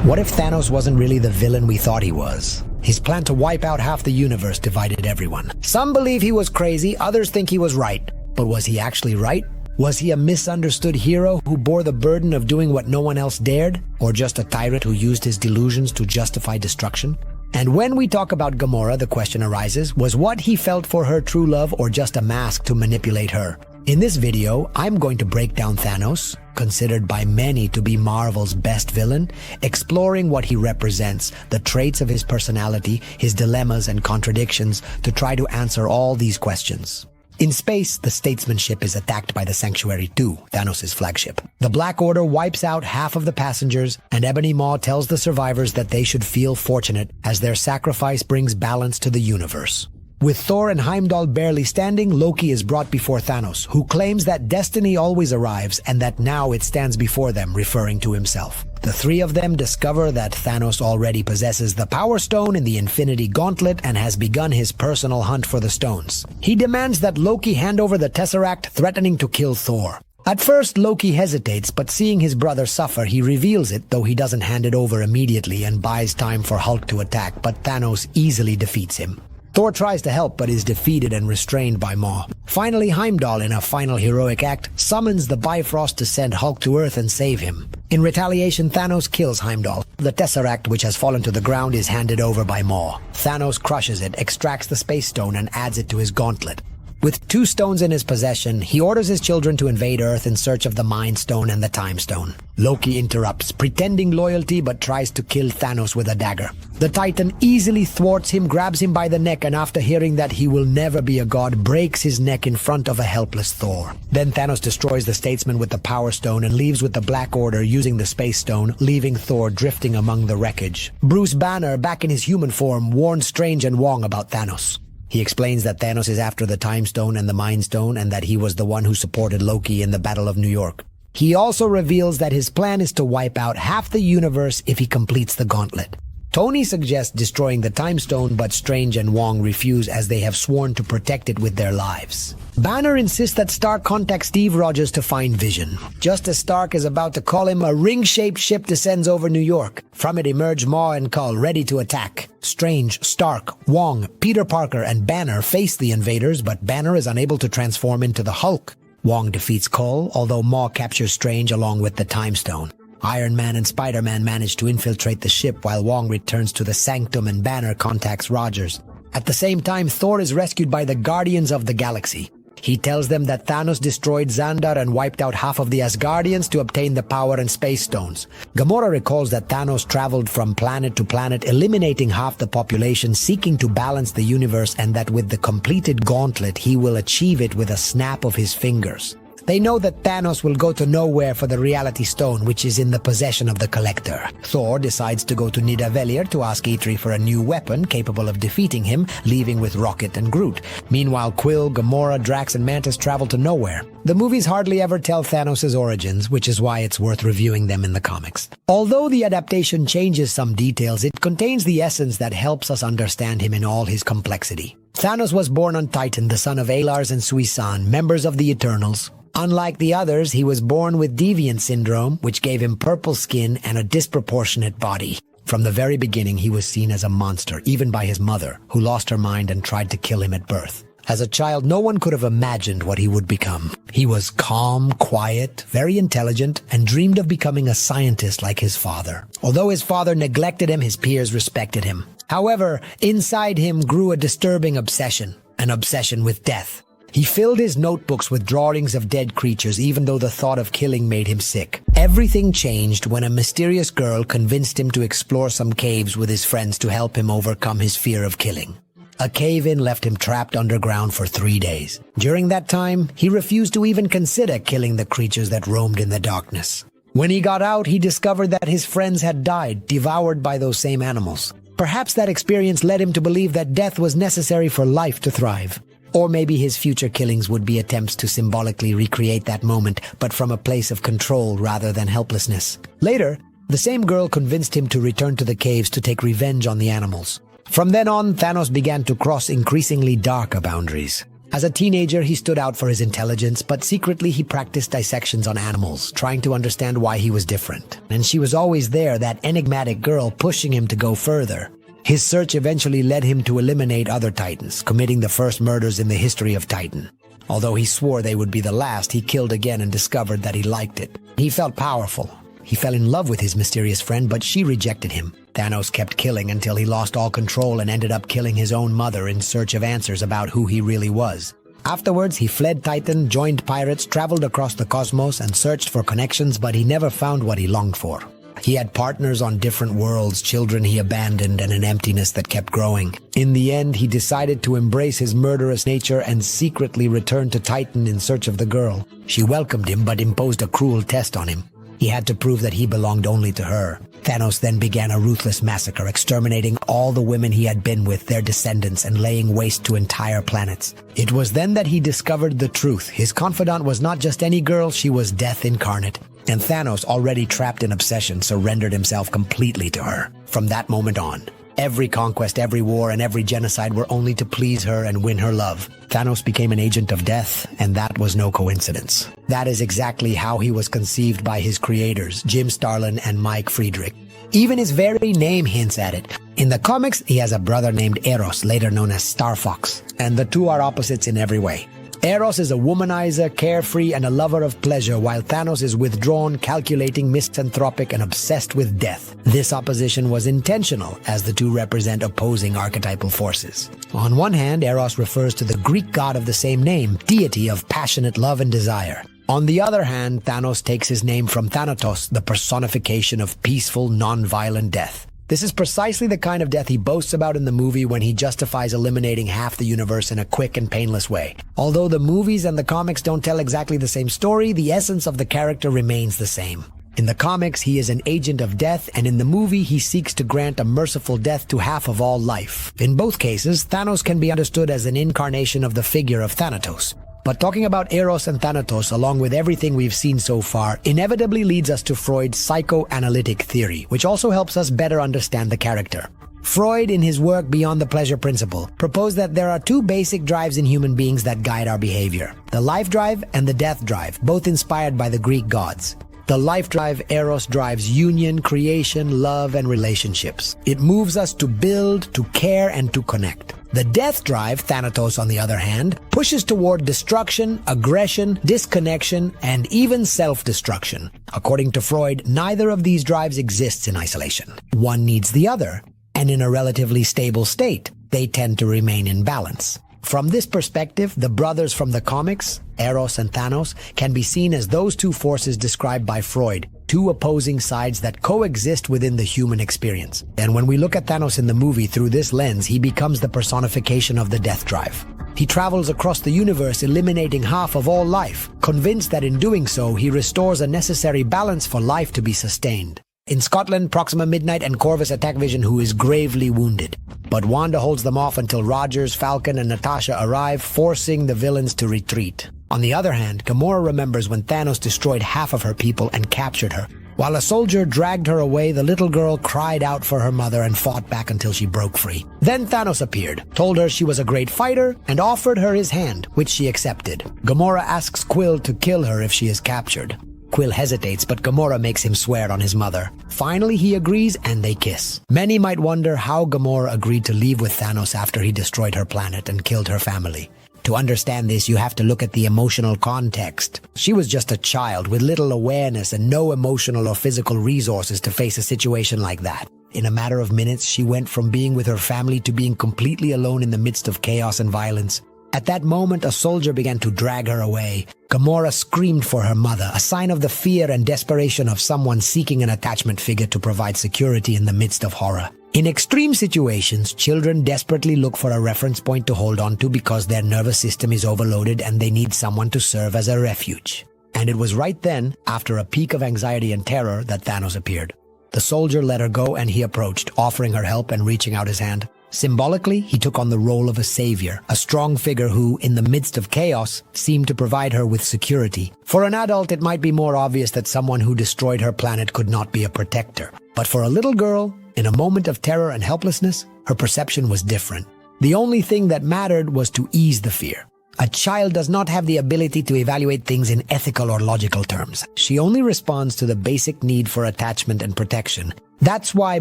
What if Thanos wasn't really the villain we thought he was? His plan to wipe out half the universe divided everyone. Some believe he was crazy, others think he was right. But was he actually right? Was he a misunderstood hero who bore the burden of doing what no one else dared? Or just a tyrant who used his delusions to justify destruction? And when we talk about Gamora, the question arises, was what he felt for her true love or just a mask to manipulate her? In this video, I'm going to break down Thanos, considered by many to be Marvel's best villain, exploring what he represents, the traits of his personality, his dilemmas and contradictions, to try to answer all these questions. In space, the statesmanship is attacked by the Sanctuary 2, Thanos' flagship. The Black Order wipes out half of the passengers, and Ebony Maw tells the survivors that they should feel fortunate as their sacrifice brings balance to the universe. With Thor and Heimdall barely standing, Loki is brought before Thanos, who claims that destiny always arrives and that now it stands before them, referring to himself. The three of them discover that Thanos already possesses the Power Stone in the Infinity Gauntlet and has begun his personal hunt for the stones. He demands that Loki hand over the Tesseract, threatening to kill Thor. At first, Loki hesitates, but seeing his brother suffer, he reveals it, though he doesn't hand it over immediately and buys time for Hulk to attack, but Thanos easily defeats him. Thor tries to help but is defeated and restrained by Maw. Finally, Heimdall, in a final heroic act, summons the Bifrost to send Hulk to Earth and save him. In retaliation, Thanos kills Heimdall. The Tesseract, which has fallen to the ground, is handed over by Maw. Thanos crushes it, extracts the Space Stone, and adds it to his gauntlet. With 2 stones in his possession, he orders his children to invade Earth in search of the Mind Stone and the Time Stone. Loki interrupts, pretending loyalty but tries to kill Thanos with a dagger. The Titan easily thwarts him, grabs him by the neck, and after hearing that he will never be a god, breaks his neck in front of a helpless Thor. Then Thanos destroys the Statesman with the Power Stone and leaves with the Black Order using the Space Stone, leaving Thor drifting among the wreckage. Bruce Banner, back in his human form, warns Strange and Wong about Thanos. He explains that Thanos is after the Time Stone and the Mind Stone and that he was the one who supported Loki in the Battle of New York. He also reveals that his plan is to wipe out half the universe if he completes the gauntlet. Tony suggests destroying the Time Stone, but Strange and Wong refuse as they have sworn to protect it with their lives. Banner insists that Stark contacts Steve Rogers to find Vision. Just as Stark is about to call him, a ring-shaped ship descends over New York. From it emerge Maw and Cull, ready to attack. Strange, Stark, Wong, Peter Parker, and Banner face the invaders, but Banner is unable to transform into the Hulk. Wong defeats Cull, although Maw captures Strange along with the Time Stone. Iron Man and Spider-Man manage to infiltrate the ship while Wong returns to the Sanctum and Banner contacts Rogers. At the same time, Thor is rescued by the Guardians of the Galaxy. He tells them that Thanos destroyed Xandar and wiped out half of the Asgardians to obtain the Power and Space Stones. Gamora recalls that Thanos traveled from planet to planet, eliminating half the population, seeking to balance the universe, and that with the completed gauntlet, he will achieve it with a snap of his fingers. They know that Thanos will go to nowhere for the Reality Stone, which is in the possession of the Collector. Thor decides to go to Nidavellir to ask Eitri for a new weapon capable of defeating him, leaving with Rocket and Groot. Meanwhile, Quill, Gamora, Drax, and Mantis travel to nowhere. The movies hardly ever tell Thanos' origins, which is why it's worth reviewing them in the comics. Although the adaptation changes some details, it contains the essence that helps us understand him in all his complexity. Thanos was born on Titan, the son of Alars and Suisan, members of the Eternals. Unlike the others, he was born with Deviant Syndrome, which gave him purple skin and a disproportionate body. From the very beginning, he was seen as a monster, even by his mother, who lost her mind and tried to kill him at birth. As a child, no one could have imagined what he would become. He was calm, quiet, very intelligent, and dreamed of becoming a scientist like his father. Although his father neglected him, his peers respected him. However, inside him grew a disturbing obsession, an obsession with death. He filled his notebooks with drawings of dead creatures, even though the thought of killing made him sick. Everything changed when a mysterious girl convinced him to explore some caves with his friends to help him overcome his fear of killing. A cave-in left him trapped underground for 3 days. During that time, he refused to even consider killing the creatures that roamed in the darkness. When he got out, he discovered that his friends had died, devoured by those same animals. Perhaps that experience led him to believe that death was necessary for life to thrive. Or maybe his future killings would be attempts to symbolically recreate that moment, but from a place of control rather than helplessness. Later, the same girl convinced him to return to the caves to take revenge on the animals. From then on, Thanos began to cross increasingly darker boundaries. As a teenager, he stood out for his intelligence, but secretly he practiced dissections on animals, trying to understand why he was different. And she was always there, that enigmatic girl pushing him to go further. His search eventually led him to eliminate other Titans, committing the first murders in the history of Titan. Although he swore they would be the last, he killed again and discovered that he liked it. He felt powerful. He fell in love with his mysterious friend, but she rejected him. Thanos kept killing until he lost all control and ended up killing his own mother in search of answers about who he really was. Afterwards, he fled Titan, joined pirates, traveled across the cosmos, and searched for connections, but he never found what he longed for. He had partners on different worlds, children he abandoned, and an emptiness that kept growing. In the end, he decided to embrace his murderous nature and secretly return to Titan in search of the girl. She welcomed him, but imposed a cruel test on him. He had to prove that he belonged only to her. Thanos then began a ruthless massacre, exterminating all the women he had been with, their descendants, and laying waste to entire planets. It was then that he discovered the truth. His confidant was not just any girl, she was death incarnate. And Thanos, already trapped in obsession, surrendered himself completely to her. From that moment on, every conquest, every war, and every genocide were only to please her and win her love. Thanos became an agent of death, and that was no coincidence. That is exactly how he was conceived by his creators, Jim Starlin and Mike Friedrich. Even his very name hints at it. In the comics, he has a brother named Eros, later known as Star Fox, and the two are opposites in every way. Eros is a womanizer, carefree, and a lover of pleasure, while Thanos is withdrawn, calculating, misanthropic, and obsessed with death. This opposition was intentional, as the two represent opposing archetypal forces. On one hand, Eros refers to the Greek god of the same name, deity of passionate love and desire. On the other hand, Thanos takes his name from Thanatos, the personification of peaceful, non-violent death. This is precisely the kind of death he boasts about in the movie when he justifies eliminating half the universe in a quick and painless way. Although the movies and the comics don't tell exactly the same story, the essence of the character remains the same. In the comics, he is an agent of death, and in the movie, he seeks to grant a merciful death to half of all life. In both cases, Thanos can be understood as an incarnation of the figure of Thanatos. But talking about Eros and Thanatos, along with everything we've seen so far, inevitably leads us to Freud's psychoanalytic theory, which also helps us better understand the character. Freud, in his work Beyond the Pleasure Principle, proposed that there are two basic drives in human beings that guide our behavior: the life drive and the death drive, both inspired by the Greek gods. The life drive, Eros, drives union, creation, love, and relationships. It moves us to build, to care, and to connect. The death drive, Thanatos on the other hand, pushes toward destruction, aggression, disconnection, and even self-destruction. According to Freud, neither of these drives exists in isolation. One needs the other, and in a relatively stable state, they tend to remain in balance. From this perspective, the brothers from the comics, Eros and Thanos, can be seen as those two forces described by Freud, two opposing sides that coexist within the human experience. And when we look at Thanos in the movie through this lens, he becomes the personification of the death drive. He travels across the universe, eliminating half of all life, convinced that in doing so, he restores a necessary balance for life to be sustained. In Scotland, Proxima Midnight and Corvus attack Vision, who is gravely wounded. But Wanda holds them off until Rogers, Falcon, and Natasha arrive, forcing the villains to retreat. On the other hand, Gamora remembers when Thanos destroyed half of her people and captured her. While a soldier dragged her away, the little girl cried out for her mother and fought back until she broke free. Then Thanos appeared, told her she was a great fighter, and offered her his hand, which she accepted. Gamora asks Quill to kill her if she is captured. Quill hesitates, but Gamora makes him swear on his mother. Finally, he agrees, and they kiss. Many might wonder how Gamora agreed to leave with Thanos after he destroyed her planet and killed her family. To understand this, you have to look at the emotional context. She was just a child with little awareness and no emotional or physical resources to face a situation like that. In a matter of minutes, she went from being with her family to being completely alone in the midst of chaos and violence. At that moment, a soldier began to drag her away. Gamora screamed for her mother, a sign of the fear and desperation of someone seeking an attachment figure to provide security in the midst of horror. In extreme situations, children desperately look for a reference point to hold on to because their nervous system is overloaded and they need someone to serve as a refuge. And it was right then, after a peak of anxiety and terror, that Thanos appeared. The soldier let her go and he approached, offering her help and reaching out his hand. Symbolically, he took on the role of a savior, a strong figure who, in the midst of chaos, seemed to provide her with security. For an adult, it might be more obvious that someone who destroyed her planet could not be a protector. But for a little girl, in a moment of terror and helplessness, her perception was different. The only thing that mattered was to ease the fear. A child does not have the ability to evaluate things in ethical or logical terms. She only responds to the basic need for attachment and protection. That's why,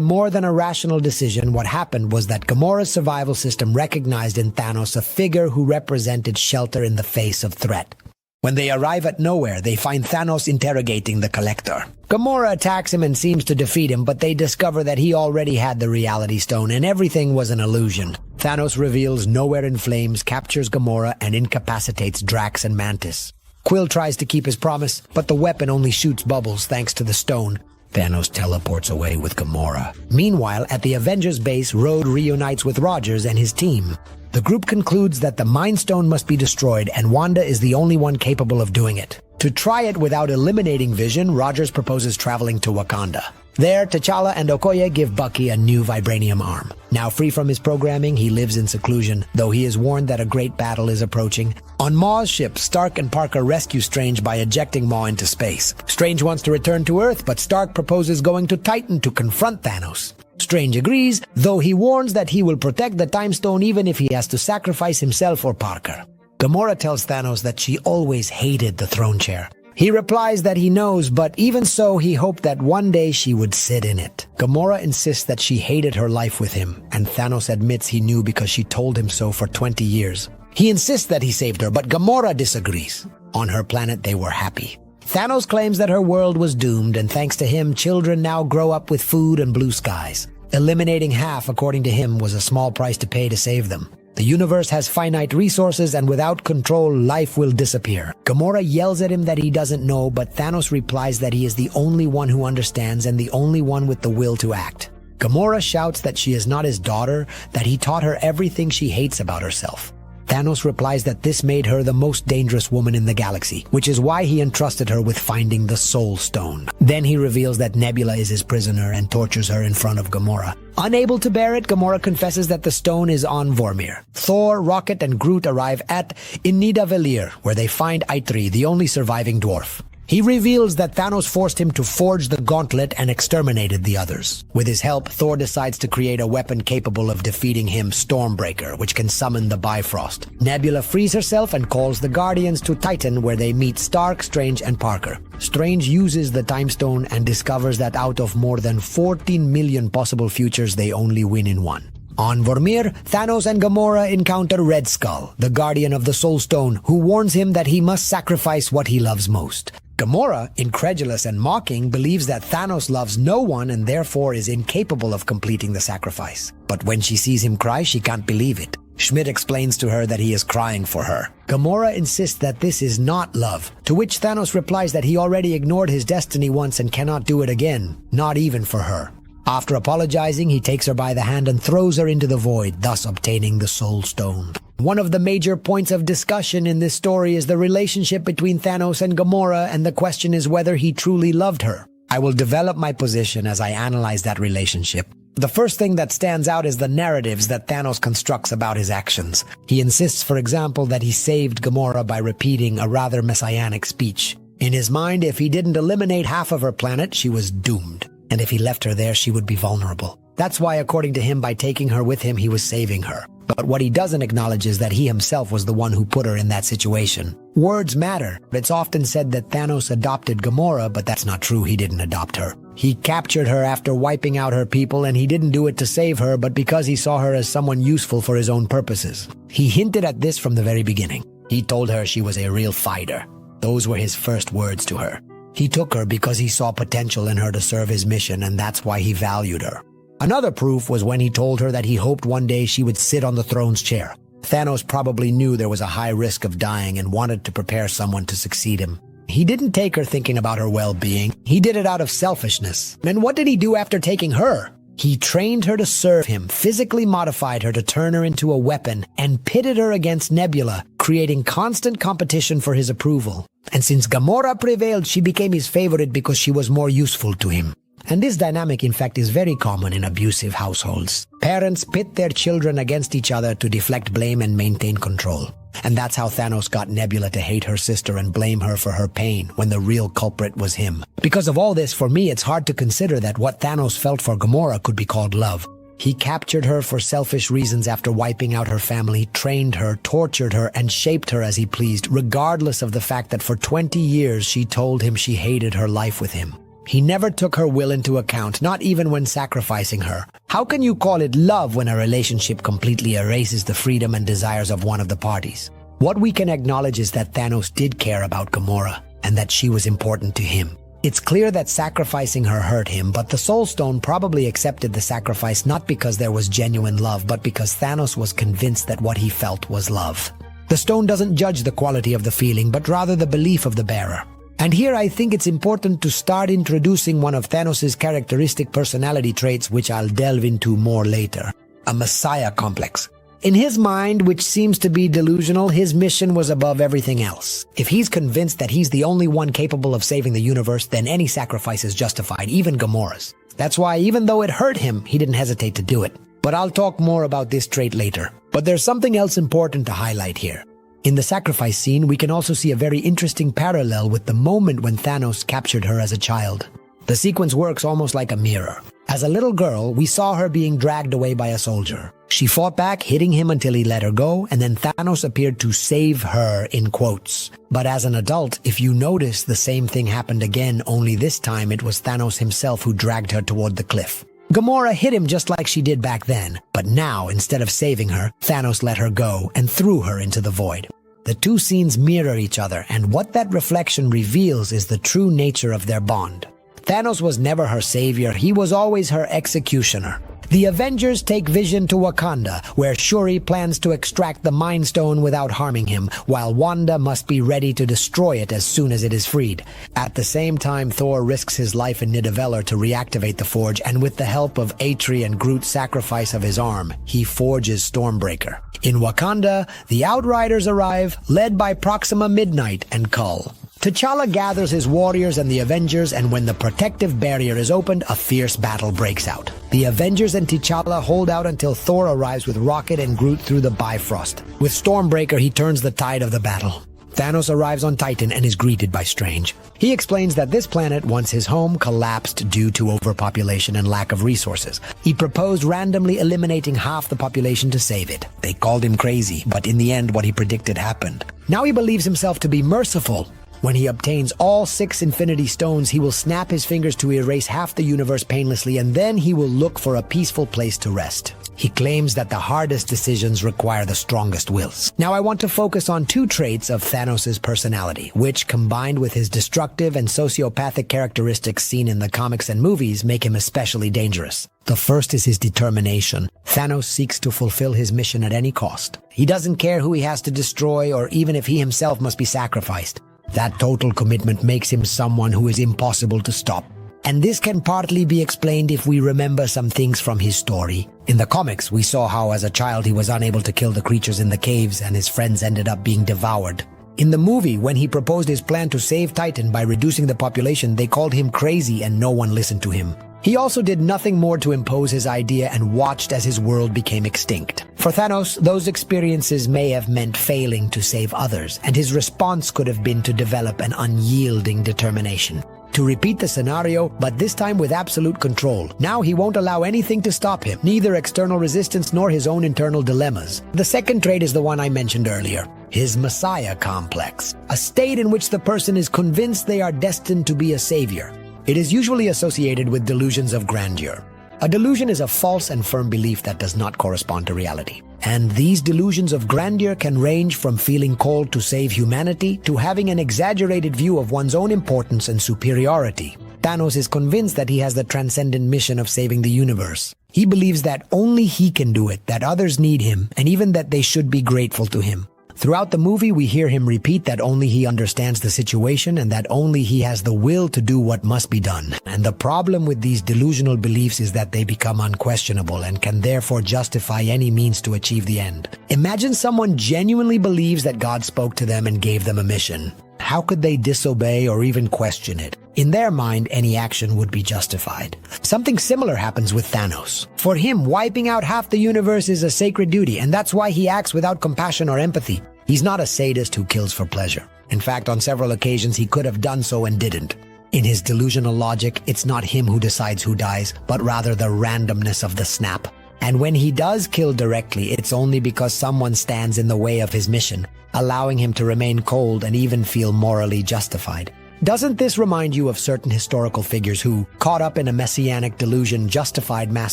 more than a rational decision, what happened was that Gamora's survival system recognized in Thanos a figure who represented shelter in the face of threat. When they arrive at nowhere, they find Thanos interrogating the Collector. Gamora attacks him and seems to defeat him, but they discover that he already had the Reality Stone and everything was an illusion. Thanos reveals Nowhere in Flames, captures Gamora, and incapacitates Drax and Mantis. Quill tries to keep his promise, but the weapon only shoots bubbles thanks to the stone. Thanos teleports away with Gamora. Meanwhile, at the Avengers base, Rogue reunites with Rogers and his team. The group concludes that the Mind Stone must be destroyed, and Wanda is the only one capable of doing it. To try it without eliminating Vision, Rogers proposes traveling to Wakanda. There, T'Challa and Okoye give Bucky a new vibranium arm. Now free from his programming, he lives in seclusion, though he is warned that a great battle is approaching. On Maw's ship, Stark and Parker rescue Strange by ejecting Maw into space. Strange wants to return to Earth, but Stark proposes going to Titan to confront Thanos. Strange agrees, though he warns that he will protect the Time Stone even if he has to sacrifice himself or Parker. Gamora tells Thanos that she always hated the throne chair. He replies that he knows, but even so, he hoped that one day she would sit in it. Gamora insists that she hated her life with him, and Thanos admits he knew because she told him so for 20 years. He insists that he saved her, but Gamora disagrees. On her planet, they were happy. Thanos claims that her world was doomed, and thanks to him, children now grow up with food and blue skies. Eliminating half, according to him, was a small price to pay to save them. The universe has finite resources, and without control, life will disappear. Gamora yells at him that he doesn't know, but Thanos replies that he is the only one who understands and the only one with the will to act. Gamora shouts that she is not his daughter, that he taught her everything she hates about herself. Thanos replies that this made her the most dangerous woman in the galaxy, which is why he entrusted her with finding the Soul Stone. Then he reveals that Nebula is his prisoner and tortures her in front of Gamora. Unable to bear it, Gamora confesses that the stone is on Vormir. Thor, Rocket, and Groot arrive at Nidavellir, where they find Eitri, the only surviving dwarf. He reveals that Thanos forced him to forge the gauntlet and exterminated the others. With his help, Thor decides to create a weapon capable of defeating him, Stormbreaker, which can summon the Bifrost. Nebula frees herself and calls the Guardians to Titan, where they meet Stark, Strange, and Parker. Strange uses the Time Stone and discovers that out of more than 14 million possible futures, they only win in one. On Vormir, Thanos and Gamora encounter Red Skull, the guardian of the Soul Stone, who warns him that he must sacrifice what he loves most. Gamora, incredulous and mocking, believes that Thanos loves no one and therefore is incapable of completing the sacrifice. But when she sees him cry, she can't believe it. Schmidt explains to her that he is crying for her. Gamora insists that this is not love, to which Thanos replies that he already ignored his destiny once and cannot do it again, not even for her. After apologizing, he takes her by the hand and throws her into the void, thus obtaining the Soul Stone. One of the major points of discussion in this story is the relationship between Thanos and Gamora, and the question is whether he truly loved her. I will develop my position as I analyze that relationship. The first thing that stands out is the narratives that Thanos constructs about his actions. He insists, for example, that he saved Gamora by repeating a rather messianic speech. In his mind, if he didn't eliminate half of her planet, she was doomed. And if he left her there, she would be vulnerable. That's why, according to him, by taking her with him, he was saving her. But what he doesn't acknowledge is that he himself was the one who put her in that situation. Words matter. It's often said that Thanos adopted Gamora, but that's not true. He didn't adopt her. He captured her after wiping out her people, and he didn't do it to save her, but because he saw her as someone useful for his own purposes. He hinted at this from the very beginning. He told her she was a real fighter. Those were his first words to her. He took her because he saw potential in her to serve his mission, and that's why he valued her. Another proof was when he told her that he hoped one day she would sit on the throne's chair. Thanos probably knew there was a high risk of dying and wanted to prepare someone to succeed him. He didn't take her thinking about her well-being. He did it out of selfishness. And what did he do after taking her? He trained her to serve him, physically modified her to turn her into a weapon, and pitted her against Nebula, creating constant competition for his approval. And since Gamora prevailed, she became his favorite because she was more useful to him. And this dynamic, in fact, is very common in abusive households. Parents pit their children against each other to deflect blame and maintain control. And that's how Thanos got Nebula to hate her sister and blame her for her pain when the real culprit was him. Because of all this, for me, it's hard to consider that what Thanos felt for Gamora could be called love. He captured her for selfish reasons after wiping out her family, trained her, tortured her, and shaped her as he pleased, regardless of the fact that for 20 years she told him she hated her life with him. He never took her will into account, not even when sacrificing her. How can you call it love when a relationship completely erases the freedom and desires of one of the parties? What we can acknowledge is that Thanos did care about Gamora, and that she was important to him. It's clear that sacrificing her hurt him, but the Soul Stone probably accepted the sacrifice not because there was genuine love, but because Thanos was convinced that what he felt was love. The stone doesn't judge the quality of the feeling, but rather the belief of the bearer. And here I think it's important to start introducing one of Thanos' characteristic personality traits, which I'll delve into more later: a messiah complex. In his mind, which seems to be delusional, his mission was above everything else. If he's convinced that he's the only one capable of saving the universe, then any sacrifice is justified, even Gamora's. That's why, even though it hurt him, he didn't hesitate to do it. But I'll talk more about this trait later. But there's something else important to highlight here. In the sacrifice scene, we can also see a very interesting parallel with the moment when Thanos captured her as a child. The sequence works almost like a mirror. As a little girl, we saw her being dragged away by a soldier. She fought back, hitting him until he let her go, and then Thanos appeared to save her, in quotes. But as an adult, if you notice, the same thing happened again, only this time it was Thanos himself who dragged her toward the cliff. Gamora hit him just like she did back then, but now, instead of saving her, Thanos let her go and threw her into the void. The two scenes mirror each other, and what that reflection reveals is the true nature of their bond. Thanos was never her savior, he was always her executioner. The Avengers take Vision to Wakanda, where Shuri plans to extract the Mind Stone without harming him, while Wanda must be ready to destroy it as soon as it is freed. At the same time, Thor risks his life in Nidavellir to reactivate the Forge, and with the help of Atri and Groot's sacrifice of his arm, he forges Stormbreaker. In Wakanda, the Outriders arrive, led by Proxima Midnight and Kull. T'Challa gathers his warriors and the Avengers, and when the protective barrier is opened, a fierce battle breaks out. The Avengers and T'Challa hold out until Thor arrives with Rocket and Groot through the Bifrost. With Stormbreaker, he turns the tide of the battle. Thanos arrives on Titan and is greeted by Strange. He explains that this planet, once his home, collapsed due to overpopulation and lack of resources. He proposed randomly eliminating half the population to save it. They called him crazy, but in the end what he predicted happened. Now he believes himself to be merciful. When he obtains all 6 Infinity Stones, he will snap his fingers to erase half the universe painlessly, and then he will look for a peaceful place to rest. He claims that the hardest decisions require the strongest wills. Now I want to focus on 2 traits of Thanos' personality, which, combined with his destructive and sociopathic characteristics seen in the comics and movies, make him especially dangerous. The first is his determination. Thanos seeks to fulfill his mission at any cost. He doesn't care who he has to destroy, or even if he himself must be sacrificed. That total commitment makes him someone who is impossible to stop. And this can partly be explained if we remember some things from his story. In the comics, we saw how as a child he was unable to kill the creatures in the caves and his friends ended up being devoured. In the movie, when he proposed his plan to save Titan by reducing the population, they called him crazy and no one listened to him. He also did nothing more to impose his idea and watched as his world became extinct. For Thanos, those experiences may have meant failing to save others, and his response could have been to develop an unyielding determination. To repeat the scenario, but this time with absolute control. Now he won't allow anything to stop him, neither external resistance nor his own internal dilemmas. The second trait is the one I mentioned earlier, his messiah complex, a state in which the person is convinced they are destined to be a savior. It is usually associated with delusions of grandeur. A delusion is a false and firm belief that does not correspond to reality. And these delusions of grandeur can range from feeling called to save humanity to having an exaggerated view of one's own importance and superiority. Thanos is convinced that he has the transcendent mission of saving the universe. He believes that only he can do it, that others need him, and even that they should be grateful to him. Throughout the movie, we hear him repeat that only he understands the situation and that only he has the will to do what must be done. And the problem with these delusional beliefs is that they become unquestionable and can therefore justify any means to achieve the end. Imagine someone genuinely believes that God spoke to them and gave them a mission. How could they disobey or even question it? In their mind, any action would be justified. Something similar happens with Thanos. For him, wiping out half the universe is a sacred duty, and that's why he acts without compassion or empathy. He's not a sadist who kills for pleasure. In fact, on several occasions, he could have done so and didn't. In his delusional logic, it's not him who decides who dies, but rather the randomness of the snap. And when he does kill directly, it's only because someone stands in the way of his mission, allowing him to remain cold and even feel morally justified. Doesn't this remind you of certain historical figures who, caught up in a messianic delusion, justified mass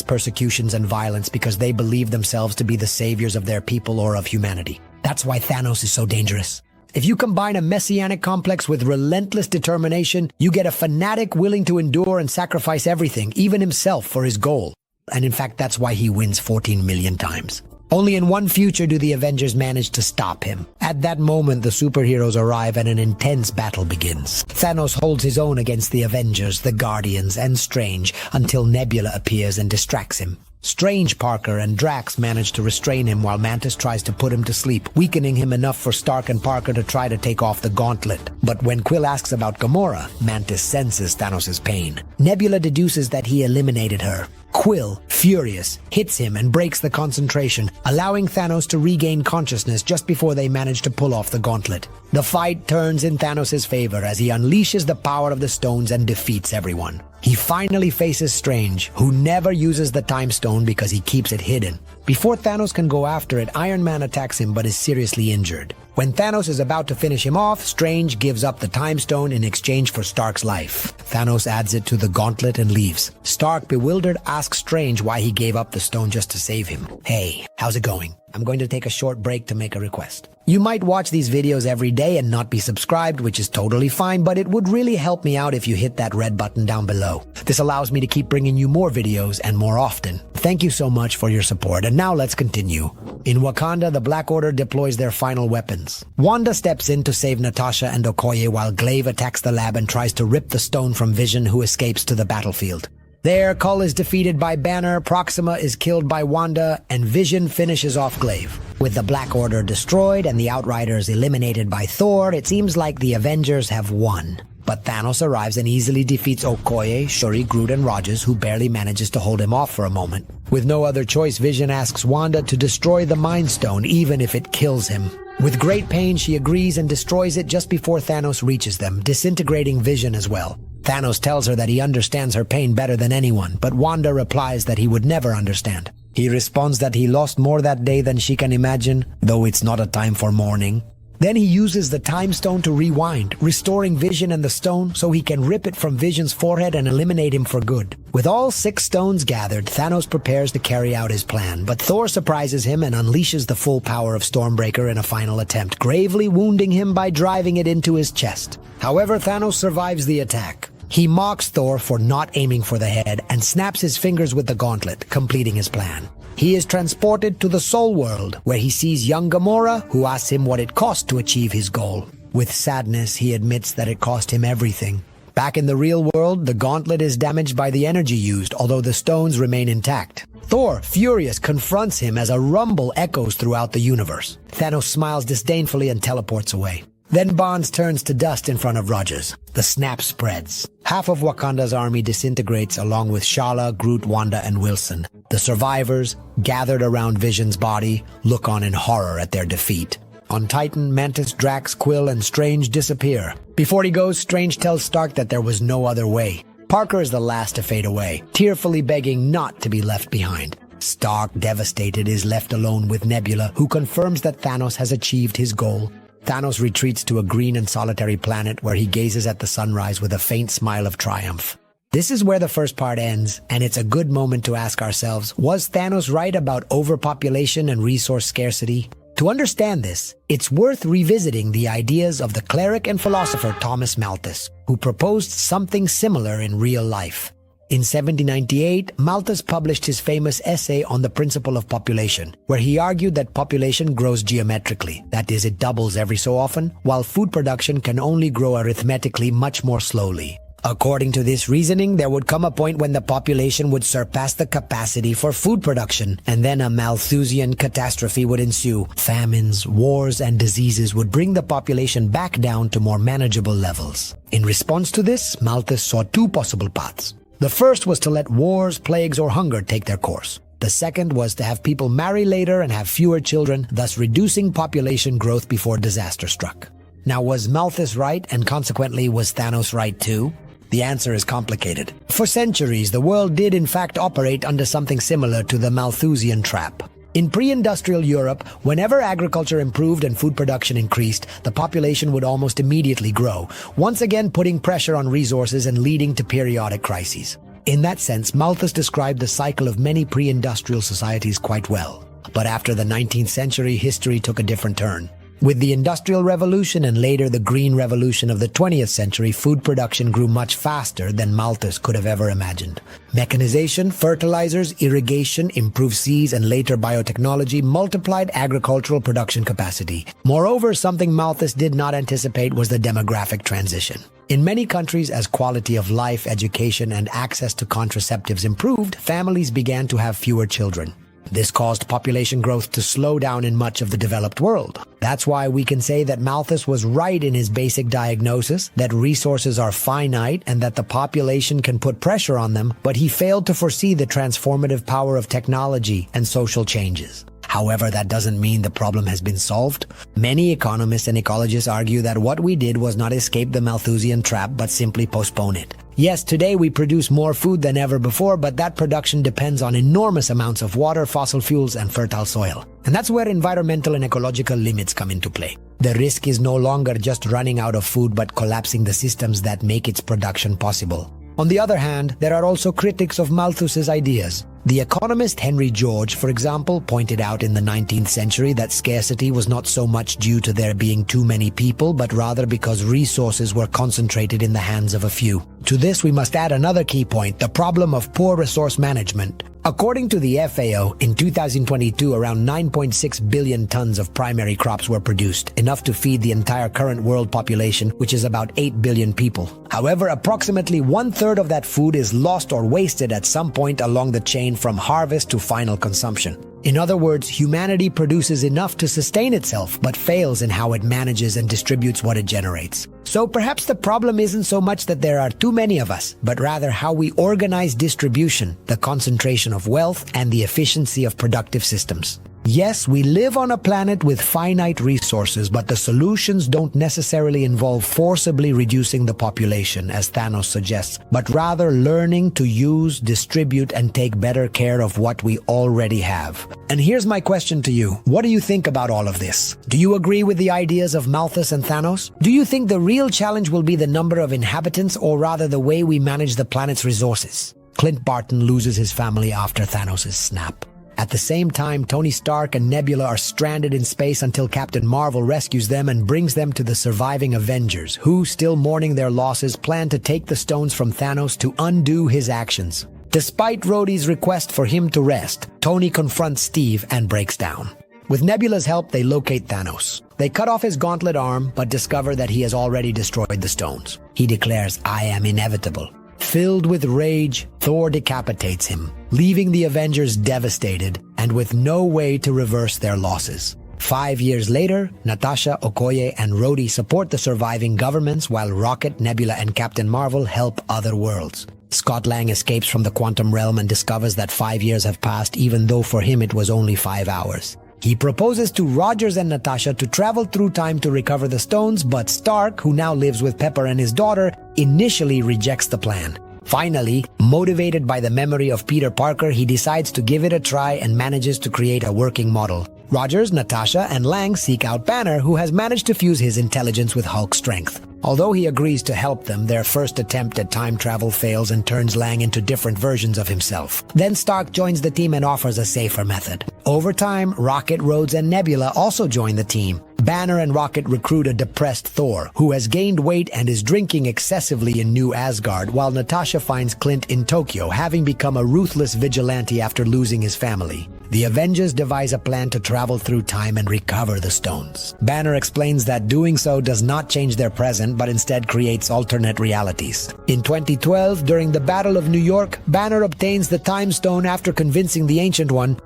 persecutions and violence because they believed themselves to be the saviors of their people or of humanity? That's why Thanos is so dangerous. If you combine a messianic complex with relentless determination, you get a fanatic willing to endure and sacrifice everything, even himself, for his goal. And in fact, that's why he wins 14 million times. Only in one future do the Avengers manage to stop him. At that moment, the superheroes arrive and an intense battle begins. Thanos holds his own against the Avengers, the Guardians, and Strange until Nebula appears and distracts him. Strange, Parker, and Drax manage to restrain him while Mantis tries to put him to sleep, weakening him enough for Stark and Parker to try to take off the gauntlet. But when Quill asks about Gamora, Mantis senses Thanos' pain. Nebula deduces that he eliminated her. Quill, furious, hits him and breaks the concentration, allowing Thanos to regain consciousness just before they manage to pull off the gauntlet. The fight turns in Thanos' favor as he unleashes the power of the stones and defeats everyone. He finally faces Strange, who never uses the Time Stone because he keeps it hidden. Before Thanos can go after it, Iron Man attacks him but is seriously injured. When Thanos is about to finish him off, Strange gives up the Time Stone in exchange for Stark's life. Thanos adds it to the gauntlet and leaves. Stark, bewildered, asks Strange why he gave up the stone just to save him. Hey, how's it going? I'm going to take a short break to make a request. You might watch these videos every day and not be subscribed, which is totally fine, but it would really help me out if you hit that red button down below. This allows me to keep bringing you more videos and more often. Thank you so much for your support, and now let's continue. In Wakanda, the Black Order deploys their final weapons. Wanda steps in to save Natasha and Okoye while Glaive attacks the lab and tries to rip the stone from Vision, who escapes to the battlefield. There, Cull is defeated by Banner, Proxima is killed by Wanda, and Vision finishes off Glaive. With the Black Order destroyed and the Outriders eliminated by Thor, it seems like the Avengers have won. But Thanos arrives and easily defeats Okoye, Shuri, Groot, and Rogers, who barely manages to hold him off for a moment. With no other choice, Vision asks Wanda to destroy the Mind Stone, even if it kills him. With great pain, she agrees and destroys it just before Thanos reaches them, disintegrating Vision as well. Thanos tells her that he understands her pain better than anyone, but Wanda replies that he would never understand. He responds that he lost more that day than she can imagine, though it's not a time for mourning. Then he uses the Time Stone to rewind, restoring Vision and the stone so he can rip it from Vision's forehead and eliminate him for good. With all 6 stones gathered, Thanos prepares to carry out his plan, but Thor surprises him and unleashes the full power of Stormbreaker in a final attempt, gravely wounding him by driving it into his chest. However, Thanos survives the attack. He mocks Thor for not aiming for the head and snaps his fingers with the gauntlet, completing his plan. He is transported to the Soul World, where he sees young Gamora, who asks him what it cost to achieve his goal. With sadness, he admits that it cost him everything. Back in the real world, the gauntlet is damaged by the energy used, although the stones remain intact. Thor, furious, confronts him as a rumble echoes throughout the universe. Thanos smiles disdainfully and teleports away. Then Bonds turns to dust in front of Rogers. The snap spreads. Half of Wakanda's army disintegrates along with Shala, Groot, Wanda, and Wilson. The survivors, gathered around Vision's body, look on in horror at their defeat. On Titan, Mantis, Drax, Quill, and Strange disappear. Before he goes, Strange tells Stark that there was no other way. Parker is the last to fade away, tearfully begging not to be left behind. Stark, devastated, is left alone with Nebula, who confirms that Thanos has achieved his goal. Thanos retreats to a green and solitary planet where he gazes at the sunrise with a faint smile of triumph. This is where the first part ends, and it's a good moment to ask ourselves, was Thanos right about overpopulation and resource scarcity? To understand this, it's worth revisiting the ideas of the cleric and philosopher Thomas Malthus, who proposed something similar in real life. In 1798, Malthus published his famous essay on the principle of population, where he argued that population grows geometrically, that is, it doubles every so often, while food production can only grow arithmetically much more slowly. According to this reasoning, there would come a point when the population would surpass the capacity for food production, and then a Malthusian catastrophe would ensue. Famines, wars, and diseases would bring the population back down to more manageable levels. In response to this, Malthus saw 2 possible paths. The first was to let wars, plagues, or hunger take their course. The second was to have people marry later and have fewer children, thus reducing population growth before disaster struck. Now, was Malthus right, and consequently was Thanos right too? The answer is complicated. For centuries, the world did in fact operate under something similar to the Malthusian trap. In pre-industrial Europe, whenever agriculture improved and food production increased, the population would almost immediately grow, once again putting pressure on resources and leading to periodic crises. In that sense, Malthus described the cycle of many pre-industrial societies quite well. But after the 19th century, history took a different turn. With the Industrial Revolution and later the Green Revolution of the 20th century, food production grew much faster than Malthus could have ever imagined. Mechanization, fertilizers, irrigation, improved seeds, and later biotechnology multiplied agricultural production capacity. Moreover, something Malthus did not anticipate was the demographic transition. In many countries, as quality of life, education, and access to contraceptives improved, families began to have fewer children. This caused population growth to slow down in much of the developed world. That's why we can say that Malthus was right in his basic diagnosis, that resources are finite and that the population can put pressure on them, but he failed to foresee the transformative power of technology and social changes. However, that doesn't mean the problem has been solved. Many economists and ecologists argue that what we did was not escape the Malthusian trap, but simply postpone it. Yes, today we produce more food than ever before, but that production depends on enormous amounts of water, fossil fuels, and fertile soil. And that's where environmental and ecological limits come into play. The risk is no longer just running out of food, but collapsing the systems that make its production possible. On the other hand, there are also critics of Malthus's ideas. The economist Henry George, for example, pointed out in the 19th century that scarcity was not so much due to there being too many people, but rather because resources were concentrated in the hands of a few. To this, we must add another key point, the problem of poor resource management. According to the FAO, in 2022, around 9.6 billion tons of primary crops were produced, enough to feed the entire current world population, which is about 8 billion people. However, approximately one-third of that food is lost or wasted at some point along the chain from harvest to final consumption. In other words, humanity produces enough to sustain itself, but fails in how it manages and distributes what it generates. So perhaps the problem isn't so much that there are too many of us, but rather how we organize distribution, the concentration of wealth, and the efficiency of productive systems. Yes, we live on a planet with finite resources, but the solutions don't necessarily involve forcibly reducing the population, as Thanos suggests, but rather learning to use, distribute, and take better care of what we already have. And here's my question to you. What do you think about all of this? Do you agree with the ideas of Malthus and Thanos? Do you think the real challenge will be the number of inhabitants, or rather the way we manage the planet's resources? Clint Barton loses his family after Thanos' snap. At the same time, Tony Stark and Nebula are stranded in space until Captain Marvel rescues them and brings them to the surviving Avengers, who, still mourning their losses, plan to take the stones from Thanos to undo his actions. Despite Rhodey's request for him to rest, Tony confronts Steve and breaks down. With Nebula's help, they locate Thanos. They cut off his gauntlet arm, but discover that he has already destroyed the stones. He declares, "I am inevitable." Filled with rage, Thor decapitates him, leaving the Avengers devastated and with no way to reverse their losses. 5 years later, Natasha, Okoye, and Rhodey support the surviving governments while Rocket, Nebula, and Captain Marvel help other worlds. Scott Lang escapes from the quantum realm and discovers that 5 years have passed, even though for him it was only 5 hours. He proposes to Rogers and Natasha to travel through time to recover the stones, but Stark, who now lives with Pepper and his daughter, initially rejects the plan. Finally, motivated by the memory of Peter Parker, he decides to give it a try and manages to create a working model. Rogers, Natasha, and Lang seek out Banner, who has managed to fuse his intelligence with Hulk's strength. Although he agrees to help them, their first attempt at time travel fails and turns Lang into different versions of himself. Then Stark joins the team and offers a safer method. Over time, Rocket, Rhodes, and Nebula also join the team. Banner and Rocket recruit a depressed Thor, who has gained weight and is drinking excessively in New Asgard, while Natasha finds Clint in Tokyo, having become a ruthless vigilante after losing his family. The Avengers devise a plan to travel through time and recover the stones. Banner explains that doing so does not change their present, but instead creates alternate realities. In 2012, during the Battle of New York, Banner obtains the Time Stone after convincing the Ancient One,